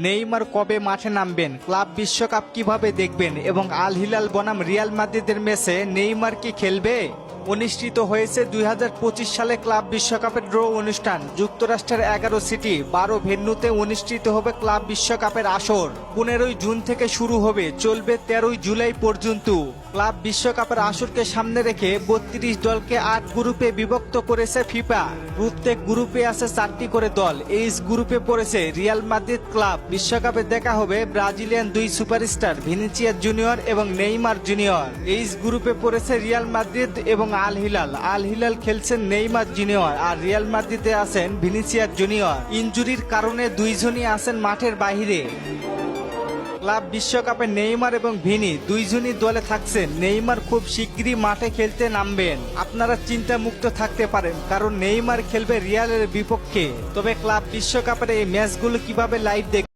Neymar কবে মাঠে নামবেন, ক্লাব বিশ্বকাপ কিভাবে দেখবেন এবং আল হিলাল বনাম রিয়াল মাদ্রিদের ম্যাচে নেইমার কি খেলবে? অনুষ্ঠিত হয়েছে 2025 সালে ক্লাব বিশ্বকাপের ড্র অনুষ্ঠান। যুক্তরাষ্ট্রের 11 সিটি 12 ভেন্যুতে অনুষ্ঠিত হবে ক্লাব বিশ্বকাপের আসর। 15 জুন থেকে শুরু হবে, চলবে 13 জুলাই পর্যন্ত। ক্লাব বিশ্বকাপের আসরকে সামনে রেখে 32 দলকে 8 গ্রুপে বিভক্ত করেছে ফিফা। প্রত্যেক গ্রুপে আছে 4টি করে দল। এইচ গ্রুপে পড়েছে রিয়াল মাদ্রিদ ক্লাব। বিশ্বকাপে দেখা হবে ব্রাজিলিয়ান দুই সুপারস্টার ভিনিসিয়াস জুনিয়র এবং নেইমার জুনিয়র। এইচ গ্রুপে পড়েছে রিয়াল মাদ্রিদ এবং আল হিলাল। আল হিলাল খেলছেন নেইমার জুনিয়র আর রিয়াল মাদ্রিদে আছেন ভিনিসিয়াস জুনিয়র। ইনজুরির কারণে দুইজনই আছেন মাঠের বাইরে। ক্লাব বিশ্বকাপে নেইমার এবং ভিনি দুইজনই দলে থাকছেন। নেইমার খুব শিগগিরই মাঠে খেলতে নামবেন। আপনারা চিন্তা মুক্ত থাকতে পারেন, কারণ নেইমার খেলবে রিয়ালের বিপক্ষে। তবে ক্লাব বিশ্বকাপের এই ম্যাচগুলো কিভাবে লাইভ দেখবেন